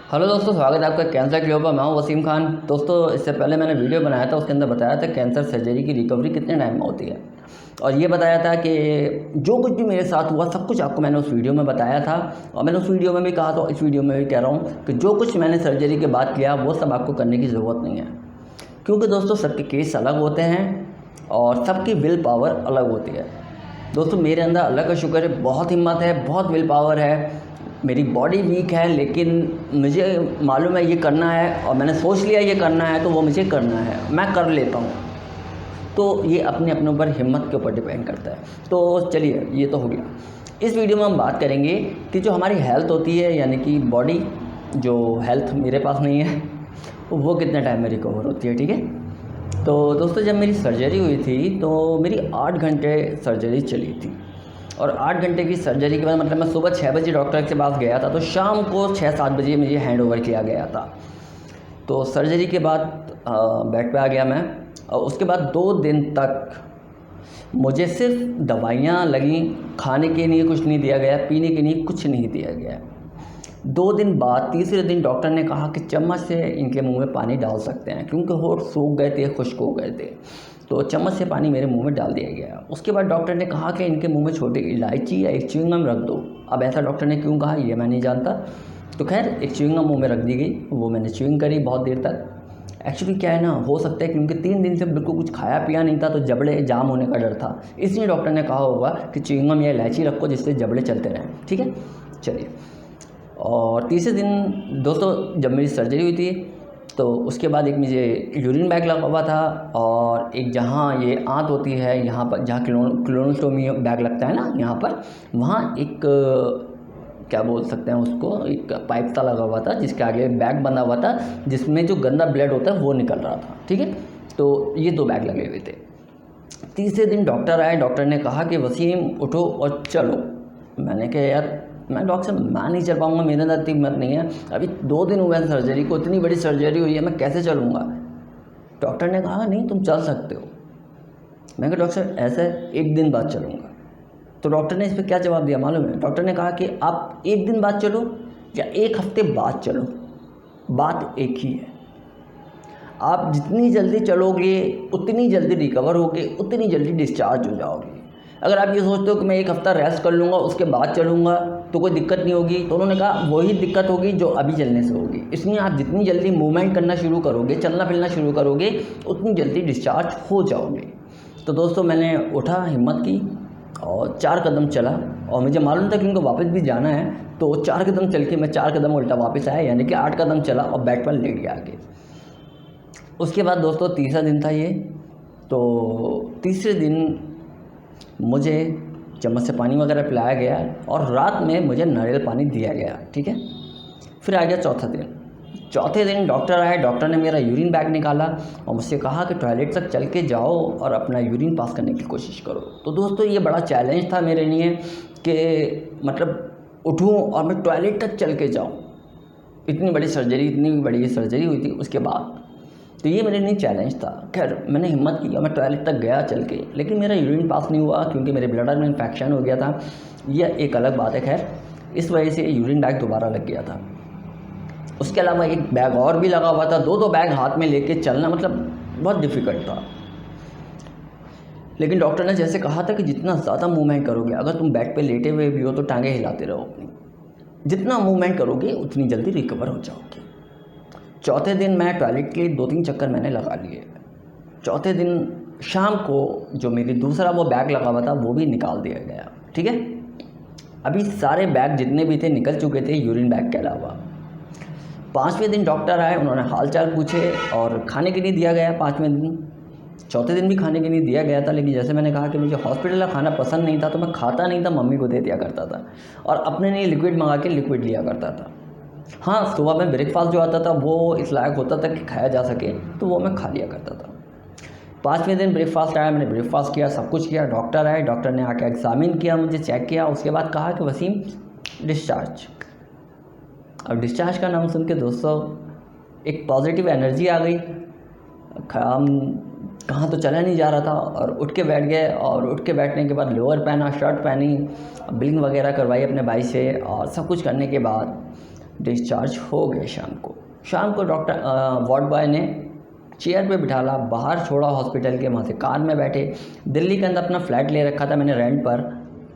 Hello दोस्तों, स्वागत है आपका कैंसर क्लियर पर। मैं हूं वसीम खान। दोस्तों, इससे पहले मैंने वीडियो बनाया था, उसके अंदर बताया था कैंसर सर्जरी की रिकवरी कितने टाइम में होती है, और ये बताया था कि जो कुछ भी मेरे साथ हुआ सब कुछ आपको मैंने उस वीडियो में बताया था। और मैंने उस वीडियो में भी कहा था, इस वीडियो में भी कह रहा हूँ कि जो कुछ मैंने सर्जरी के बाद किया वो सब आपको करने की ज़रूरत नहीं है, क्योंकि दोस्तों सबके केस अलग होते हैं और सबकी विल पावर अलग होती है। दोस्तों, मेरे अंदर अल्लाह का शुक्र है, बहुत हिम्मत है, बहुत विल पावर है। मेरी बॉडी वीक है, लेकिन मुझे मालूम है ये करना है और मैंने सोच लिया ये करना है तो वो मुझे करना है, मैं कर लेता हूँ। तो ये अपने अपने ऊपर हिम्मत के ऊपर डिपेंड करता है। तो चलिए, ये तो हो गया। इस वीडियो में हम बात करेंगे कि जो हमारी हेल्थ होती है, यानी कि बॉडी, जो हेल्थ मेरे पास नहीं है, वो कितने टाइम में रिकवर होती है। ठीक है। तो दोस्तों, जब मेरी सर्जरी हुई थी तो मेरी 8 घंटे सर्जरी चली थी, और 8 घंटे की सर्जरी के बाद मतलब मैं सुबह 6 बजे डॉक्टर के पास गया था, तो शाम को 6-7 बजे मुझे हैंड ओवर किया गया था। तो सर्जरी के बाद बेड पे आ गया मैं, और उसके बाद 2 दिन तक मुझे सिर्फ दवाइयाँ लगी, खाने के लिए कुछ नहीं दिया गया, पीने के लिए कुछ नहीं दिया गया। 2 दिन बाद तीसरे दिन डॉक्टर ने कहा कि चम्मच से इनके मुंह में पानी डाल सकते हैं, क्योंकि होंठ सूख गए थे, खुश्क हो गए थे। तो चम्मच से पानी मेरे मुंह में डाल दिया गया। उसके बाद डॉक्टर ने कहा कि इनके मुंह में छोटी इलायची या एक च्युइंगम रख दो। अब ऐसा डॉक्टर ने क्यों कहा ये मैं नहीं जानता। तो खैर, एक च्युइंगम मुंह में रख दी गई, वो मैंने च्युइंग करी बहुत देर तक। एक्चुअली क्या है ना, हो सकता है क्योंकि 3 दिन से बिल्कुल कुछ खाया पिया नहीं था, तो जबड़े जाम होने का डर था, इसलिए डॉक्टर ने कहा होगा कि च्युइंगम या इलायची रखो जिससे जबड़े चलते रहें। ठीक है, चलिए। और तीसरे दिन दोस्तों, जब मेरी सर्जरी हुई थी तो उसके बाद एक मुझे यूरिन बैग लगा हुआ था, और एक जहाँ ये आंत होती है, यहाँ पर जहाँ क्लोनोस्टोमी बैग लगता है ना, यहाँ पर वहाँ एक क्या बोल सकते हैं उसको, एक पाइप सा लगा हुआ था जिसके आगे बैग बंधा हुआ था, जिसमें जो गंदा ब्लड होता है वो निकल रहा था। ठीक है। तो ये 2 बैग लगे हुए थे। तीसरे दिन डॉक्टर आए, डॉक्टर ने कहा कि वसीम उठो और चलो। मैंने कहा यार, मैं डॉक्टर मैं नहीं चल पाऊँगा, मेरे अंदर इतनी हिम्मत नहीं है, अभी 2 दिन हुए हैं सर्जरी को, इतनी बड़ी सर्जरी हुई है, मैं कैसे चलूँगा। डॉक्टर ने कहा नहीं, तुम चल सकते हो। मैं कहा डॉक्टर ऐसे 1 दिन बाद चलूँगा। तो डॉक्टर ने इस पर क्या जवाब दिया मालूम है? डॉक्टर ने कहा कि आप 1 दिन बाद चलो या 1 हफ्ते बाद चलो, बात एक ही है। आप जितनी जल्दी चलोगे उतनी जल्दी रिकवर होगे, उतनी जल्दी डिस्चार्ज हो जाओगे। अगर आप ये सोचते हो कि मैं 1 हफ़्ता रेस्ट कर लूँगा उसके बाद चलूँगा तो कोई दिक्कत नहीं होगी, तो उन्होंने कहा वही दिक्कत होगी जो अभी चलने से होगी। इसलिए आप जितनी जल्दी मूवमेंट करना शुरू करोगे, चलना फिरना शुरू करोगे, उतनी जल्दी डिस्चार्ज हो जाओगे। तो दोस्तों, मैंने उठा, हिम्मत की और 4 कदम चला, और मुझे मालूम था कि उनको वापस भी जाना है, तो 4 कदम चल के मैं 4 कदम उल्टा वापस आया, यानी कि 8 कदम चला और बेड पर लेट गया आगे। उसके बाद दोस्तों, तीसरा दिन था ये। तो तीसरे दिन मुझे चम्मच से पानी वगैरह पिलाया गया, और रात में मुझे नारियल पानी दिया गया। ठीक है। फिर आ गया चौथा दिन। चौथे दिन डॉक्टर आए, डॉक्टर ने मेरा यूरिन बैग निकाला और मुझसे कहा कि टॉयलेट तक चल के जाओ और अपना यूरिन पास करने की कोशिश करो। तो दोस्तों, ये बड़ा चैलेंज था मेरे लिए कि मतलब उठूँ और मैं टॉयलेट तक चल के जाऊँ। इतनी बड़ी सर्जरी, इतनी बड़ी सर्जरी हुई थी उसके बाद, तो ये मेरे लिए चैलेंज था। खैर, मैंने हिम्मत की और मैं टॉयलेट तक गया चल के, लेकिन मेरा यूरिन पास नहीं हुआ क्योंकि मेरे ब्लडर में इन्फेक्शन हो गया था। यह एक अलग बात है। खैर, इस वजह से यूरिन बैग दोबारा लग गया था। उसके अलावा एक बैग और भी लगा हुआ था। 2-2 बैग हाथ में लेके चलना मतलब बहुत डिफ़िकल्ट था। लेकिन डॉक्टर ने जैसे कहा था कि जितना ज़्यादा मूवमेंट करोगे, अगर तुम बेड पे लेटे हुए भी हो तो टांगें हिलाते रहो अपनी, जितना मूवमेंट करोगे उतनी जल्दी रिकवर हो जाओगे। चौथे दिन मैं टॉयलेट के 2-3 चक्कर मैंने लगा लिए। चौथे दिन शाम को जो मेरी दूसरा वो बैग लगा हुआ था वो भी निकाल दिया गया। ठीक है। अभी सारे बैग जितने भी थे निकल चुके थे, यूरिन बैग के अलावा। 5वें दिन डॉक्टर आए, उन्होंने हाल चाल पूछे और खाने के लिए दिया गया 5वें दिन। चौथे दिन भी खाने के लिए दिया गया था, लेकिन जैसे मैंने कहा कि मुझे हॉस्पिटल का खाना पसंद नहीं था, तो मैं खाता नहीं था, मम्मी को दे दिया करता था और अपने लिए लिक्विड मंगा के लिक्विड लिया करता था। हाँ, सुबह में ब्रेकफास्ट जो आता था वो इस लायक होता था कि खाया जा सके, तो वो मैं खा लिया करता था। 5वें दिन ब्रेकफास्ट आया, मैंने ब्रेकफास्ट किया, सब कुछ किया। डॉक्टर आए, डॉक्टर ने आके एग्ज़ामिन किया, मुझे चेक किया, उसके बाद कहा कि वसीम डिस्चार्ज। अब डिस्चार्ज का नाम सुन के दोस्तों एक पॉजिटिव एनर्जी आ गई। हम कहाँ तो चला नहीं जा रहा था, और उठ के बैठ गए, और उठ के बैठने के बाद लोअर पहना, शर्ट पहनी, बिलिंग वगैरह करवाई अपने भाई से, और सब कुछ करने के बाद डिस्चार्ज हो गए। शाम को डॉक्टर वार्ड बॉय ने चेयर पे बिठाला, बाहर छोड़ा हॉस्पिटल के, वहाँ से कार में बैठे। दिल्ली के अंदर अपना फ्लैट ले रखा था मैंने रेंट पर,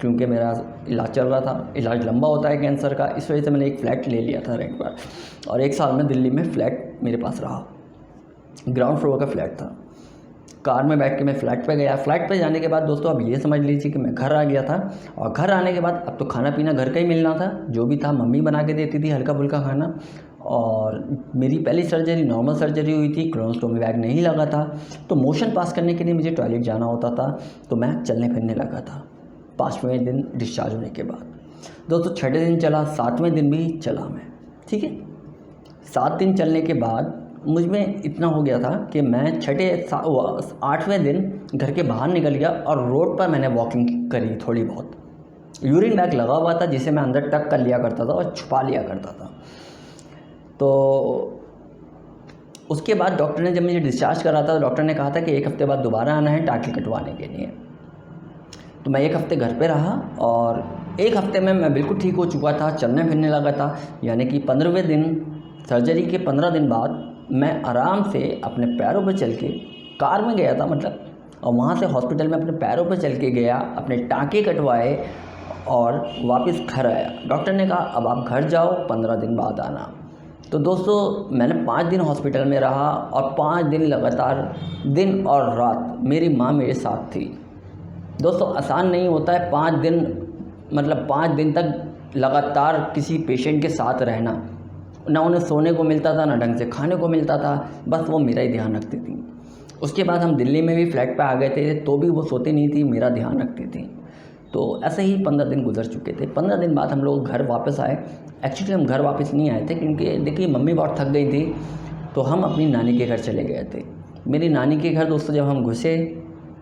क्योंकि मेरा इलाज चल रहा था। इलाज लंबा होता है कैंसर का, इस वजह से मैंने एक फ़्लैट ले लिया था रेंट पर, और 1 साल में दिल्ली में फ़्लैट मेरे पास रहा। ग्राउंड फ्लोर का फ्लैट था। कार में बैठ के मैं फ़्लैट पे गया। फ़्लैट पे जाने के बाद दोस्तों अब ये समझ लीजिए कि मैं घर आ गया था, और घर आने के बाद अब तो खाना पीना घर का ही मिलना था, जो भी था मम्मी बना के देती थी हल्का फुल्का खाना। और मेरी पहली सर्जरी नॉर्मल सर्जरी हुई थी, क्रोनोस्टोमी बैग नहीं लगा था, तो मोशन पास करने के लिए मुझे टॉयलेट जाना होता था, तो मैं चलने फिरने लगा था 5वें दिन डिस्चार्ज होने के बाद। दोस्तों 6ठे दिन चला, 7वें दिन भी चला मैं, ठीक है। 7 दिन चलने के बाद मुझ में इतना हो गया था कि मैं 8वें दिन घर के बाहर निकल गया और रोड पर मैंने वॉकिंग करी थोड़ी बहुत। यूरिन बैग लगा हुआ था जिसे मैं अंदर टक कर लिया करता था और छुपा लिया करता था। तो उसके बाद डॉक्टर ने जब मुझे डिस्चार्ज करा था, डॉक्टर ने कहा था कि 1 हफ्ते बाद दोबारा आना है टाँके कटवाने के लिए। तो मैं 1 हफ्ते घर पे रहा, और 1 हफ्ते में मैं बिल्कुल ठीक हो चुका था, चलने फिरने लगा था। यानी कि 15वें दिन, सर्जरी के 15 दिन बाद मैं आराम से अपने पैरों पर चल के कार में गया था मतलब, और वहाँ से हॉस्पिटल में अपने पैरों पर चल के गया, अपने टाँके कटवाए और वापस घर आया। डॉक्टर ने कहा अब आप घर जाओ, 15 दिन बाद आना। तो दोस्तों मैंने 5 दिन हॉस्पिटल में रहा, और 5 दिन लगातार दिन और रात मेरी माँ मेरे साथ थी। दोस्तों आसान नहीं होता है 5 दिन, मतलब 5 दिन तक लगातार किसी पेशेंट के साथ रहना। ना उन्हें सोने को मिलता था, ना ढंग से खाने को मिलता था, बस वो मेरा ही ध्यान रखती थी। उसके बाद हम दिल्ली में भी फ्लैट पे आ गए थे, तो भी वो सोती नहीं थी, मेरा ध्यान रखती थी। तो ऐसे ही 15 दिन गुजर चुके थे। 15 दिन बाद हम लोग घर वापस आए। एक्चुअली हम घर वापस नहीं आए थे, क्योंकि देखिए मम्मी बहुत थक गई थी, तो हम अपनी नानी के घर चले गए थे। मेरी नानी के घर दोस्तों जब हम घुसे,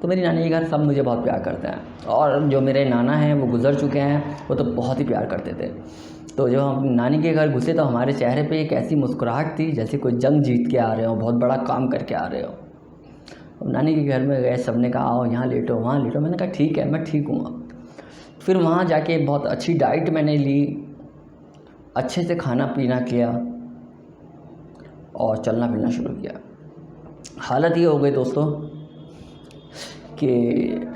तो मेरी नानी के घर सब मुझे बहुत प्यार करते हैं, और जो मेरे नाना हैं वो गुज़र चुके हैं, वो तो बहुत ही प्यार करते थे। तो जब हम नानी के घर घुसे तो हमारे चेहरे पे एक ऐसी मुस्कुराहट थी जैसे कोई जंग जीत के आ रहे हो, बहुत बड़ा काम करके आ रहे हो। अब नानी के घर में गए, सब ने कहा आओ यहाँ लेटो, वहाँ लेटो। मैंने कहा ठीक है, मैं ठीक हूँ अब। फिर वहाँ जाके बहुत अच्छी डाइट मैंने ली, अच्छे से खाना पीना किया, और चलना फिरना शुरू किया। हालत ये हो गई दोस्तों कि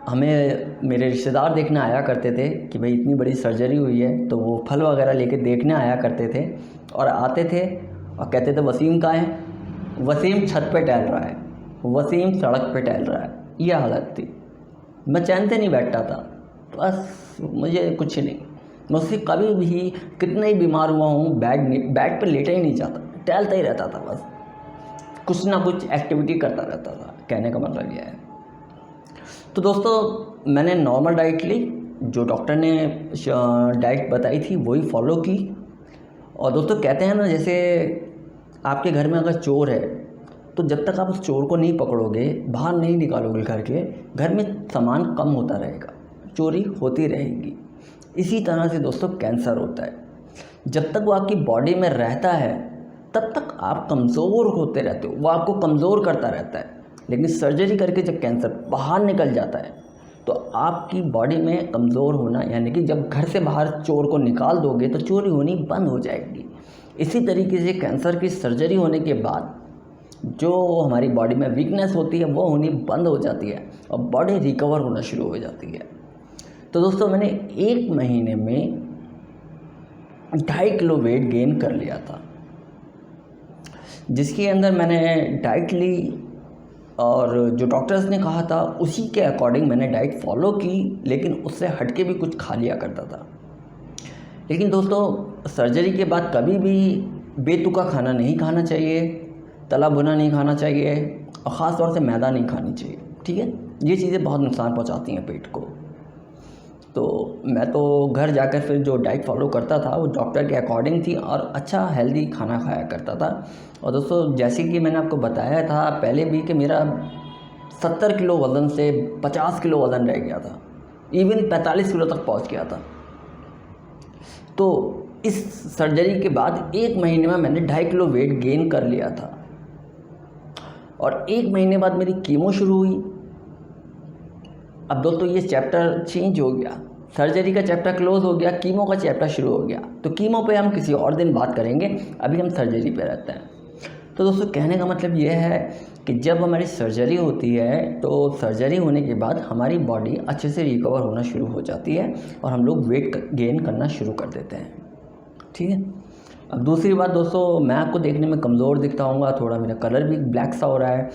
हमें मेरे रिश्तेदार देखने आया करते थे कि भाई इतनी बड़ी सर्जरी हुई है, तो वो फल वगैरह लेके देखने आया करते थे, और आते थे और कहते थे वसीम कहाँ है, वसीम छत पे टहल रहा है, वसीम सड़क पे टहल रहा है। ये हालत थी। मैं चैन से नहीं बैठता था, बस मुझे कुछ नहीं, मुझसे कभी भी कितना ही बीमार हुआ हूँ बेड पर लेटा ही नहीं जाता, टहलता ही रहता था, बस कुछ ना कुछ एक्टिविटी करता रहता था। कहने का मतलब यह है। तो दोस्तों मैंने नॉर्मल डाइट ली, जो डॉक्टर ने डाइट बताई थी वही फॉलो की। और दोस्तों कहते हैं ना, जैसे आपके घर में अगर चोर है, तो जब तक आप उस चोर को नहीं पकड़ोगे, बाहर नहीं निकालोगे घर में सामान कम होता रहेगा, चोरी होती रहेगी। इसी तरह से दोस्तों कैंसर होता है। जब तक वो आपकी बॉडी में रहता है तब तक आप कमज़ोर होते रहते हो, वो आपको कमज़ोर करता रहता है। लेकिन सर्जरी करके जब कैंसर बाहर निकल जाता है तो आपकी बॉडी में कमज़ोर होना, यानी कि जब घर से बाहर चोर को निकाल दोगे तो चोरी होनी बंद हो जाएगी। इसी तरीके से कैंसर की सर्जरी होने के बाद जो हमारी बॉडी में वीकनेस होती है वो होनी बंद हो जाती है और बॉडी रिकवर होना शुरू हो जाती है। तो दोस्तों मैंने 1 महीने में 2.5 किलो वेट गेन कर लिया था, जिसके अंदर मैंने डाइट ली और जो डॉक्टर्स ने कहा था उसी के अकॉर्डिंग मैंने डाइट फॉलो की, लेकिन उससे हट के भी कुछ खा लिया करता था। लेकिन दोस्तों सर्जरी के बाद कभी भी बेतुका खाना नहीं खाना चाहिए, तला भुना नहीं खाना चाहिए, और ख़ास तौर से मैदा नहीं खानी चाहिए, ठीक है। ये चीज़ें बहुत नुकसान पहुंचाती हैं पेट को। तो मैं तो घर जाकर फिर जो डाइट फॉलो करता था वो डॉक्टर के अकॉर्डिंग थी और अच्छा हेल्दी खाना खाया करता था। और दोस्तों जैसे कि मैंने आपको बताया था पहले भी कि मेरा 70 किलो वज़न से 50 किलो वज़न रह गया था, इवन 45 किलो तक पहुंच गया था। तो इस सर्जरी के बाद 1 महीने में मैंने 2.5 किलो वेट गेन कर लिया था। और 1 महीने बाद मेरी कीमो शुरू हुई। अब दोस्तों ये चैप्टर चेंज हो गया। सर्जरी का चैप्टर क्लोज हो गया, कीमो का चैप्टर शुरू हो गया। तो कीमो पे हम किसी और दिन बात करेंगे, अभी हम सर्जरी पे रहते हैं। तो दोस्तों कहने का मतलब ये है कि जब हमारी सर्जरी होती है तो सर्जरी होने के बाद हमारी बॉडी अच्छे से रिकवर होना शुरू हो जाती है और हम लोग वेट गेन करना शुरू कर देते हैं। ठीक है। अब दूसरी बात दोस्तों, मैं आपको देखने में कमज़ोर दिखता हूँगा, थोड़ा मेरा कलर भी ब्लैक सा हो रहा है,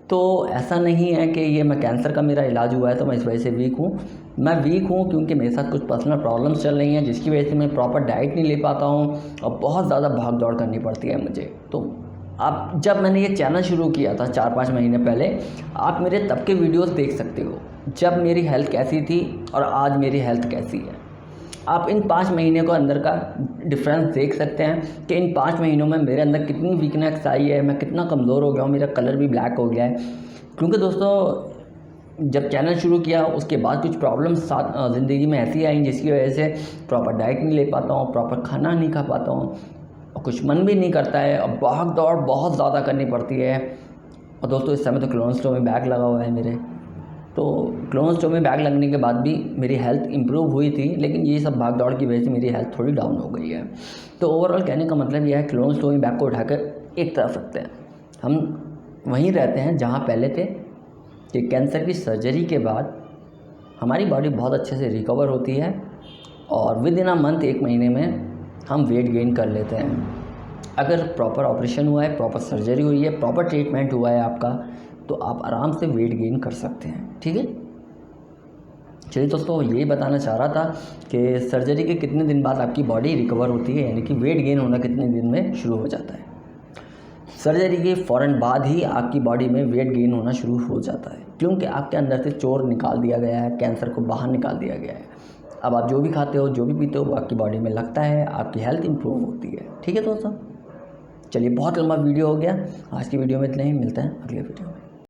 तो ऐसा नहीं है कि ये मैं कैंसर का मेरा इलाज हुआ है तो मैं इस वजह से वीक हूँ। मैं वीक हूँ क्योंकि मेरे साथ कुछ पर्सनल प्रॉब्लम्स चल रही हैं, जिसकी वजह से मैं प्रॉपर डाइट नहीं ले पाता हूँ और बहुत ज़्यादा भाग दौड़ करनी पड़ती है मुझे। तो आप, जब मैंने ये चैनल शुरू किया था 4-5 महीने पहले, आप मेरे तब के वीडियोस देख सकते हो जब मेरी हेल्थ कैसी थी और आज मेरी हेल्थ कैसी है। आप इन 5 महीने को अंदर का डिफरेंस देख सकते हैं कि इन 5 महीनों में मेरे अंदर कितनी वीकनेस आई है, मैं कितना कमज़ोर हो गया हूँ, मेरा कलर भी ब्लैक हो गया है। क्योंकि दोस्तों जब चैनल शुरू किया उसके बाद कुछ प्रॉब्लम्स ज़िंदगी में ऐसी आई जिसकी वजह से प्रॉपर डाइट नहीं ले पाता हूँ, प्रॉपर खाना नहीं खा पाता हूँ और कुछ मन भी नहीं करता है और भाग दौड़ बहुत ज़्यादा करनी पड़ती है। और दोस्तों इस समय तो कोलोनोस्टोमी बैग लगा हुआ है मेरे, तो कोलोनोस्टोमी बैग लगने के बाद भी मेरी हेल्थ इंप्रूव हुई थी, लेकिन ये सब भाग दौड़ की वजह से मेरी हेल्थ थोड़ी डाउन हो गई है। तो ओवरऑल कहने का मतलब यह है, कोलोनोस्टोमी बैग को उठाकर एक तरफ रखते हैं, हम वहीं रहते हैं जहाँ पहले थे कि कैंसर की सर्जरी के बाद हमारी बॉडी बहुत अच्छे से रिकवर होती है और विद इन अ मंथ, 1 महीने में हम वेट गेन कर लेते हैं। अगर प्रॉपर ऑपरेशन हुआ है, प्रॉपर सर्जरी हुई है, प्रॉपर ट्रीटमेंट हुआ है आपका, तो आप आराम से वेट गेन कर सकते हैं। ठीक है। चलिए दोस्तों, यही बताना चाह रहा था कि सर्जरी के कितने दिन बाद आपकी बॉडी रिकवर होती है, यानी कि वेट गेन होना कितने दिन में शुरू हो जाता है। सर्जरी के फ़ौरन बाद ही आपकी बॉडी में वेट गेन होना शुरू हो जाता है, क्योंकि आपके अंदर से चोर निकाल दिया गया है, कैंसर को बाहर निकाल दिया गया है। अब आप जो भी खाते हो, जो भी पीते हो, वो आपकी बॉडी में लगता है, आपकी हेल्थ इंप्रूव होती है। ठीक है दोस्तों, चलिए बहुत लंबा वीडियो हो गया, आज की वीडियो में इतना ही, मिलते हैं अगले वीडियो में।